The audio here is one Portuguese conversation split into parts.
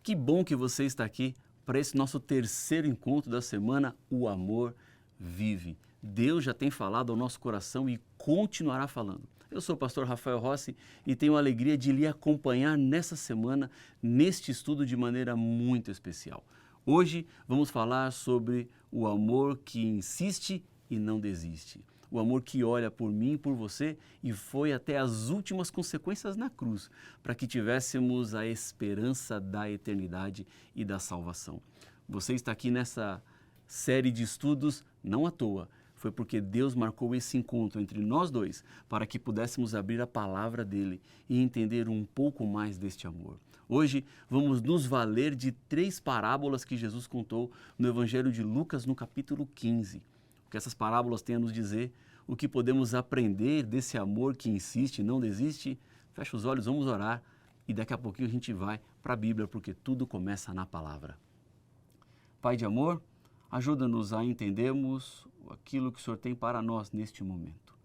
Que bom que você está aqui para esse nosso terceiro encontro da semana, O Amor Vive. Deus já tem falado ao nosso coração e continuará falando. Eu sou o pastor Rafael Rossi e tenho a alegria de lhe acompanhar nessa semana, neste estudo de maneira muito especial. Hoje vamos falar sobre o amor que insiste e não desiste. O amor que olha por mim e por você e foi até as últimas consequências na cruz, para que tivéssemos a esperança da eternidade e da salvação. Você está aqui nessa série de estudos não à toa. Foi porque Deus marcou esse encontro entre nós dois para que pudéssemos abrir a palavra dele e entender um pouco mais deste amor. Hoje vamos nos valer de 3 parábolas que Jesus contou no Evangelho de Lucas, no capítulo 15. O que essas parábolas têm a nos dizer, o que podemos aprender desse amor que insiste e não desiste. Fecha os olhos, vamos orar e daqui a pouquinho a gente vai para a Bíblia, porque tudo começa na palavra. Pai de amor, ajuda-nos a entendermos aquilo que o Senhor tem para nós neste momento.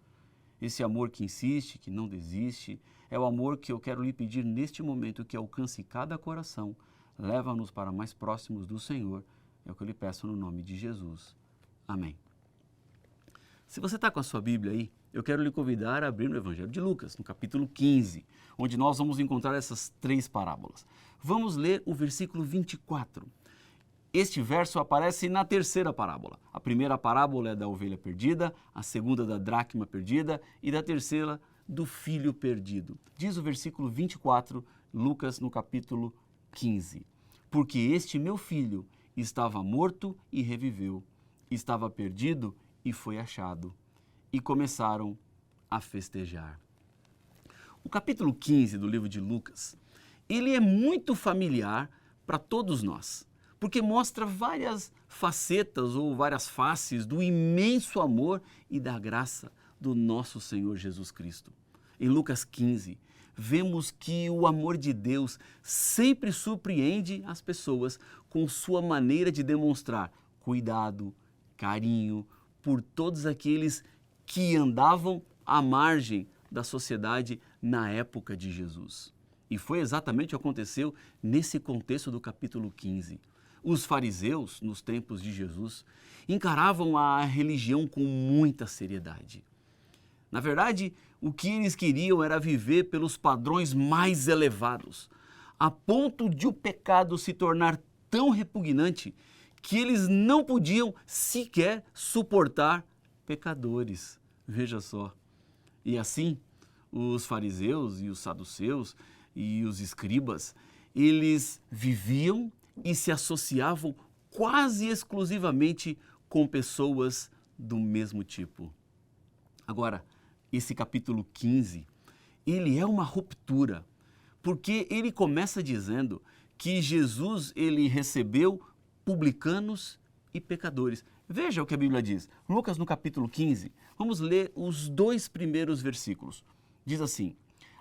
Esse amor que insiste, que não desiste, é o amor que eu quero lhe pedir neste momento, que alcance cada coração. Leva-nos para mais próximos do Senhor. É o que eu lhe peço no nome de Jesus. Amém. Se você está com a sua Bíblia aí, eu quero lhe convidar a abrir no Evangelho de Lucas, no capítulo 15, onde nós vamos encontrar essas 3 parábolas. Vamos ler o versículo 24. Este verso aparece na terceira parábola. A primeira parábola é da ovelha perdida, a segunda da dracma perdida e da terceira do filho perdido. Diz o versículo 24, Lucas no capítulo 15. Porque este meu filho estava morto e reviveu, estava perdido e foi achado. E começaram a festejar. O capítulo 15 do livro de Lucas, ele é muito familiar para todos nós, porque mostra várias facetas ou várias faces do imenso amor e da graça do nosso Senhor Jesus Cristo. Em Lucas 15, vemos que o amor de Deus sempre surpreende as pessoas com sua maneira de demonstrar cuidado, carinho por todos aqueles que andavam à margem da sociedade na época de Jesus. E foi exatamente o que aconteceu nesse contexto do capítulo 15. Os fariseus, nos tempos de Jesus, encaravam a religião com muita seriedade. Na verdade, o que eles queriam era viver pelos padrões mais elevados, a ponto de o pecado se tornar tão repugnante que eles não podiam sequer suportar pecadores. Veja só. E assim, os fariseus e os saduceus e os escribas, eles viviam e se associavam quase exclusivamente com pessoas do mesmo tipo. Agora, esse capítulo 15, ele é uma ruptura, porque ele começa dizendo que Jesus ele recebeu publicanos e pecadores. Veja o que a Bíblia diz. Lucas no capítulo 15, vamos ler os 2 primeiros versículos. Diz assim: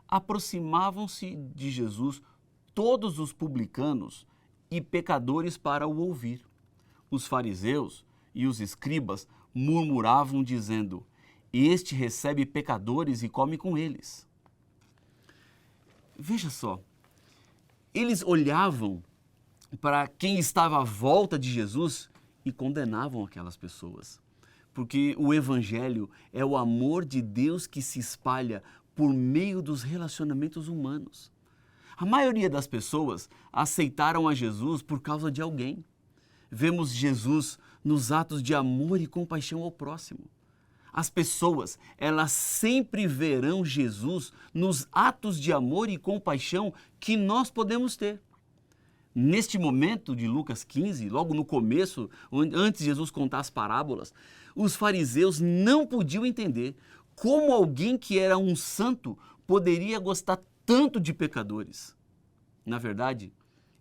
aproximavam-se de Jesus todos os publicanos e pecadores para o ouvir. Os fariseus e os escribas murmuravam dizendo: este recebe pecadores e come com eles. Veja só, eles olhavam para quem estava à volta de Jesus e condenavam aquelas pessoas. Porque o Evangelho é o amor de Deus que se espalha por meio dos relacionamentos humanos. A maioria das pessoas aceitaram a Jesus por causa de alguém. Vemos Jesus nos atos de amor e compaixão ao próximo. As pessoas, elas sempre verão Jesus nos atos de amor e compaixão que nós podemos ter. Neste momento de Lucas 15, logo no começo, antes de Jesus contar as parábolas, os fariseus não podiam entender como alguém que era um santo poderia gostar tanto de pecadores. Na verdade,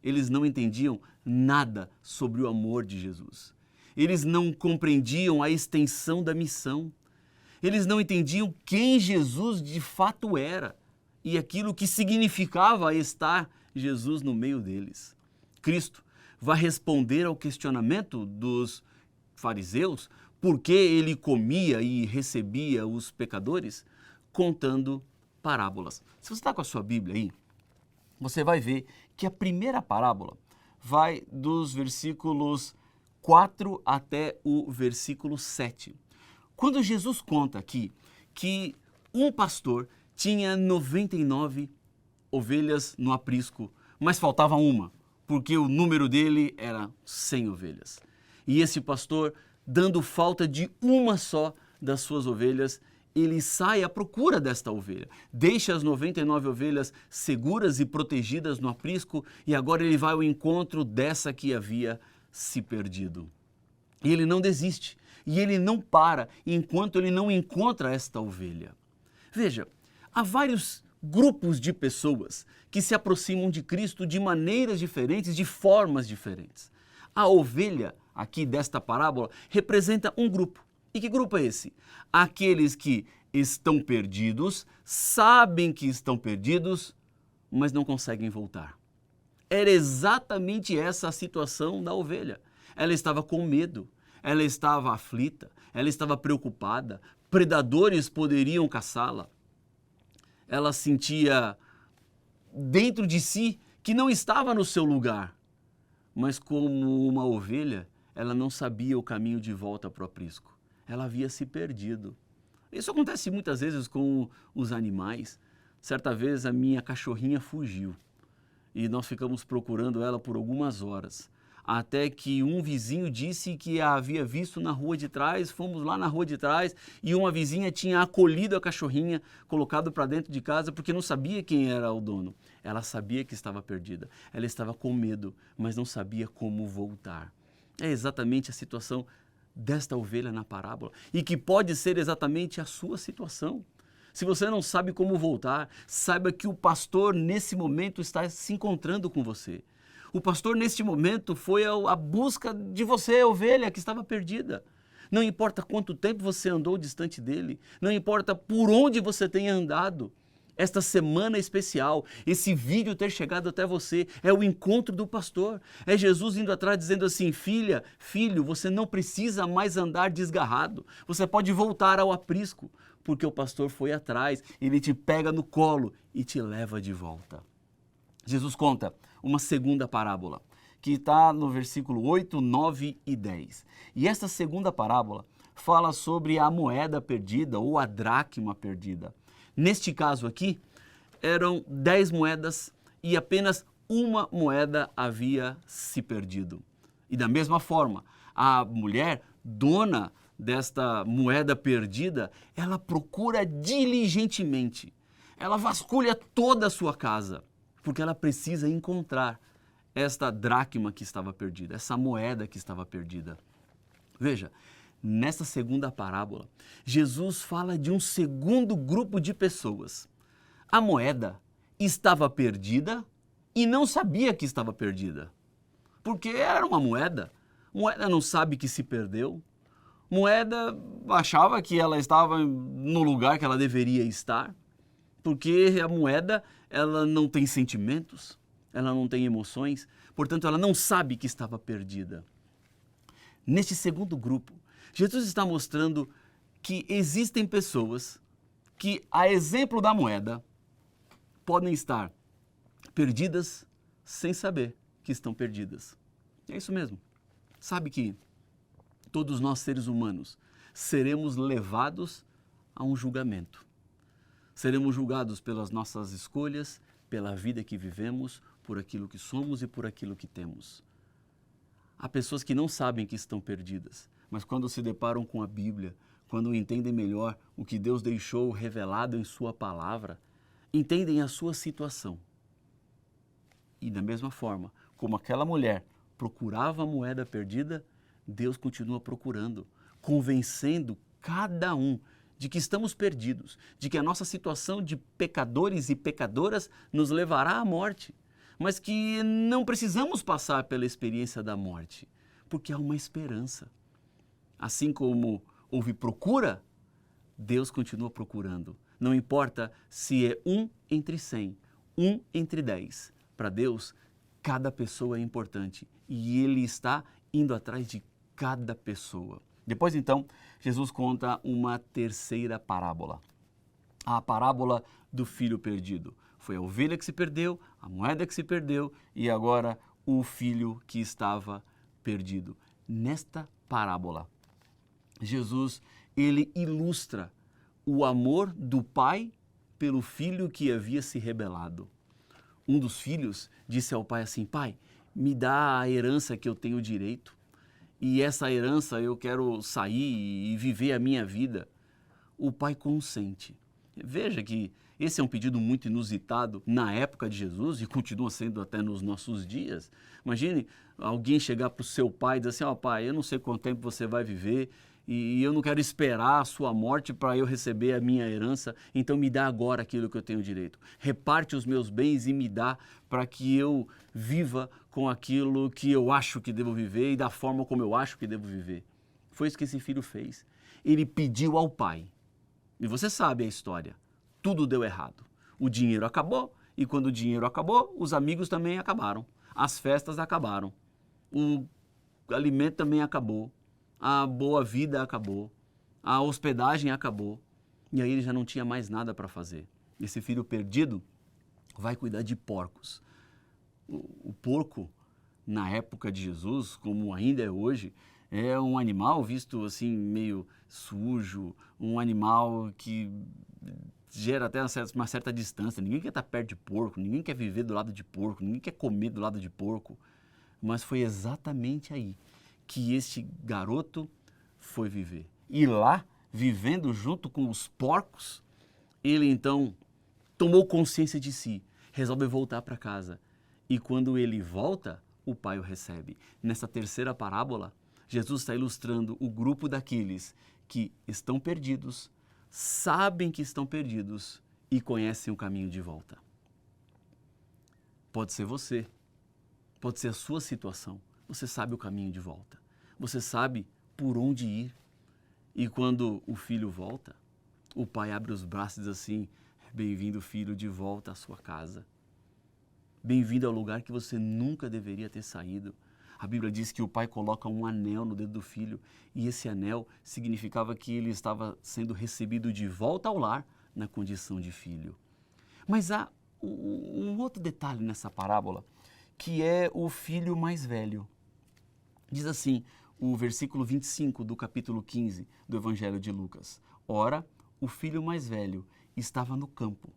eles não entendiam nada sobre o amor de Jesus. Eles não compreendiam a extensão da missão. Eles não entendiam quem Jesus de fato era e aquilo que significava estar Jesus no meio deles. Cristo vai responder ao questionamento dos fariseus por que ele comia e recebia os pecadores, contando parábolas. Se você está com a sua Bíblia aí, você vai ver que a primeira parábola vai dos versículos 4 até o versículo 7. Quando Jesus conta aqui que um pastor tinha 99 ovelhas no aprisco, mas faltava uma, porque o número dele era 100 ovelhas. E esse pastor, dando falta de uma só das suas ovelhas, ele sai à procura desta ovelha. Deixa as 99 ovelhas seguras e protegidas no aprisco e agora ele vai ao encontro dessa que havia se perdido. E ele não desiste, e ele não para enquanto ele não encontra esta ovelha. Veja, há vários grupos de pessoas que se aproximam de Cristo de maneiras diferentes, de formas diferentes. A ovelha, aqui desta parábola, representa um grupo. E que grupo é esse? Aqueles que estão perdidos, sabem que estão perdidos, mas não conseguem voltar. Era exatamente essa a situação da ovelha. Ela estava com medo, ela estava aflita, ela estava preocupada, predadores poderiam caçá-la. Ela sentia dentro de si que não estava no seu lugar, mas como uma ovelha, ela não sabia o caminho de volta para o aprisco. Ela havia se perdido. Isso acontece muitas vezes com os animais. Certa vez a minha cachorrinha fugiu e nós ficamos procurando ela por algumas horas, até que um vizinho disse que a havia visto na rua de trás. Fomos lá na rua de trás e uma vizinha tinha acolhido a cachorrinha, colocado para dentro de casa porque não sabia quem era o dono. Ela sabia que estava perdida, ela estava com medo, mas não sabia como voltar. É exatamente a situação desta ovelha na parábola e que pode ser exatamente a sua situação. Se você não sabe como voltar, saiba que o pastor nesse momento está se encontrando com você. O pastor neste momento foi à busca de você, ovelha que estava perdida. Não importa quanto tempo você andou distante dele, não importa por onde você tenha andado. Esta semana especial, esse vídeo ter chegado até você, é o encontro do pastor. É Jesus indo atrás dizendo assim: filha, filho, você não precisa mais andar desgarrado. Você pode voltar ao aprisco, porque o pastor foi atrás, ele te pega no colo e te leva de volta. Jesus conta uma segunda parábola, que está no versículo 8, 9 e 10. E essa segunda parábola fala sobre a moeda perdida ou a dracma perdida. Neste caso aqui, eram 10 moedas e apenas uma moeda havia se perdido. E da mesma forma, a mulher, dona desta moeda perdida, ela procura diligentemente. Ela vasculha toda a sua casa, porque ela precisa encontrar esta dracma que estava perdida, essa moeda que estava perdida. Veja, nessa segunda parábola, Jesus fala de um segundo grupo de pessoas. A moeda estava perdida e não sabia que estava perdida, porque era uma moeda. Moeda não sabe que se perdeu. Moeda achava que ela estava no lugar que ela deveria estar, porque a moeda, ela não tem sentimentos, ela não tem emoções, portanto ela não sabe que estava perdida. Neste segundo grupo, Jesus está mostrando que existem pessoas que, a exemplo da moeda, podem estar perdidas sem saber que estão perdidas. É isso mesmo. Sabe que todos nós, seres humanos, seremos levados a um julgamento. Seremos julgados pelas nossas escolhas, pela vida que vivemos, por aquilo que somos e por aquilo que temos. Há pessoas que não sabem que estão perdidas, mas quando se deparam com a Bíblia, quando entendem melhor o que Deus deixou revelado em sua palavra, entendem a sua situação. E da mesma forma, como aquela mulher procurava a moeda perdida, Deus continua procurando, convencendo cada um de que estamos perdidos, de que a nossa situação de pecadores e pecadoras nos levará à morte, mas que não precisamos passar pela experiência da morte, porque há uma esperança. Assim como houve procura, Deus continua procurando. Não importa se é 1 entre 100, 1 entre 10. Para Deus, cada pessoa é importante e Ele está indo atrás de cada pessoa. Depois, então, Jesus conta uma terceira parábola. A parábola do filho perdido. Foi a ovelha que se perdeu, a moeda que se perdeu e agora o filho que estava perdido. Nesta parábola, Jesus, ele ilustra o amor do pai pelo filho que havia se rebelado. Um dos filhos disse ao pai assim: pai, me dá a herança que eu tenho direito, e essa herança eu quero sair e viver a minha vida. O pai consente. Veja que esse é um pedido muito inusitado na época de Jesus e continua sendo até nos nossos dias. Imagine alguém chegar para o seu pai e dizer assim: ó pai, eu não sei quanto tempo você vai viver e eu não quero esperar a sua morte para eu receber a minha herança, então me dá agora aquilo que eu tenho direito. Reparte os meus bens e me dá para que eu viva com aquilo que eu acho que devo viver e da forma como eu acho que devo viver. Foi isso que esse filho fez. Ele pediu ao pai. E você sabe a história. Tudo deu errado. O dinheiro acabou e quando o dinheiro acabou, os amigos também acabaram. As festas acabaram. O alimento também acabou. A boa vida acabou. A hospedagem acabou. E aí ele já não tinha mais nada para fazer. Esse filho perdido vai cuidar de porcos. O porco, na época de Jesus, como ainda é hoje, é um animal visto assim meio sujo, um animal que gera até uma certa distância. Ninguém quer estar perto de porco, ninguém quer viver do lado de porco, ninguém quer comer do lado de porco. Mas foi exatamente aí que este garoto foi viver. E lá, vivendo junto com os porcos, ele então tomou consciência de si, resolve voltar para casa. E quando ele volta, o pai o recebe. Nessa terceira parábola, Jesus está ilustrando o grupo daqueles que estão perdidos, sabem que estão perdidos e conhecem o caminho de volta. Pode ser você, pode ser a sua situação. Você sabe o caminho de volta. Você sabe por onde ir. E quando o filho volta, o pai abre os braços e diz assim: bem-vindo, filho, de volta à sua casa. Bem-vindo ao lugar que você nunca deveria ter saído. A Bíblia diz que o pai coloca um anel no dedo do filho e esse anel significava que ele estava sendo recebido de volta ao lar na condição de filho. Mas há um outro detalhe nessa parábola, que é o filho mais velho. Diz assim o versículo 25 do capítulo 15 do Evangelho de Lucas: ora, o filho mais velho estava no campo.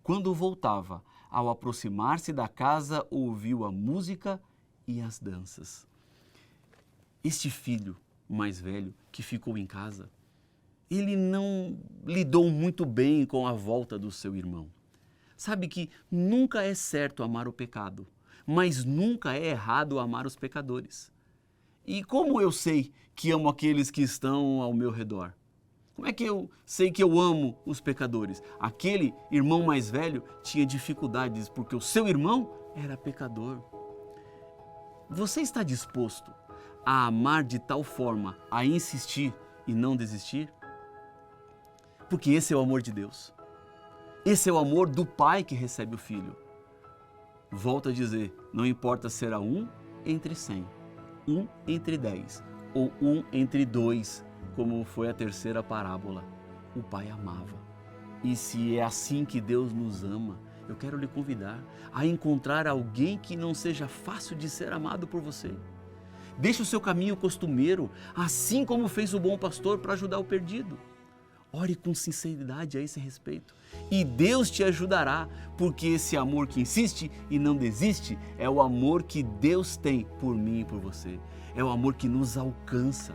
Quando voltava, ao aproximar-se da casa, ouviu a música e as danças. Este filho mais velho que ficou em casa, ele não lidou muito bem com a volta do seu irmão. Sabe que nunca é certo amar o pecado, mas nunca é errado amar os pecadores. E como eu sei que amo aqueles que estão ao meu redor? Como é que eu sei que eu amo os pecadores? Aquele irmão mais velho tinha dificuldades porque o seu irmão era pecador. Você está disposto a amar de tal forma, a insistir e não desistir? Porque esse é o amor de Deus. Esse é o amor do pai que recebe o filho. Volto a dizer, não importa se era 1 entre 100, 1 entre 10 ou 1 entre 2, como foi a terceira parábola. O pai amava. E se é assim que Deus nos ama, eu quero lhe convidar a encontrar alguém que não seja fácil de ser amado por você. Deixe o seu caminho costumeiro, assim como fez o bom pastor para ajudar o perdido. Ore com sinceridade a esse respeito e Deus te ajudará, porque esse amor que insiste e não desiste é o amor que Deus tem por mim e por você. É o amor que nos alcança.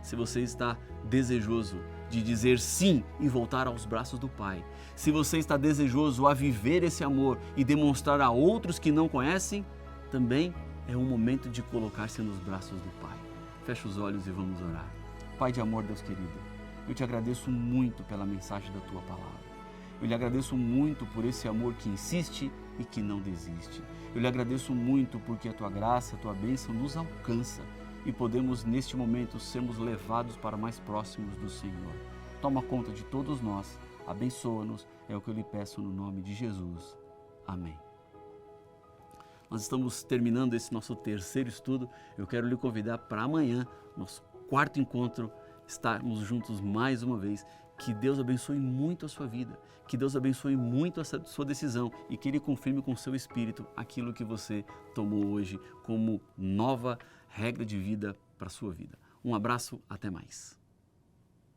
Se você está desejoso de dizer sim e voltar aos braços do Pai, se você está desejoso a viver esse amor e demonstrar a outros que não conhecem, também é um momento de colocar-se nos braços do Pai. Feche os olhos e vamos orar. Pai de amor, Deus querido, eu te agradeço muito pela mensagem da Tua Palavra. Eu lhe agradeço muito por esse amor que insiste e que não desiste. Eu lhe agradeço muito porque a Tua graça, a Tua bênção nos alcança e podemos neste momento sermos levados para mais próximos do Senhor. Toma conta de todos nós, abençoa-nos, é o que eu lhe peço no nome de Jesus. Amém. Nós estamos terminando esse nosso terceiro estudo. Eu quero lhe convidar para amanhã, nosso quarto encontro, estarmos juntos mais uma vez. Que Deus abençoe muito a sua vida, que Deus abençoe muito a sua decisão e que Ele confirme com o seu espírito aquilo que você tomou hoje como nova regra de vida para a sua vida. Um abraço, até mais.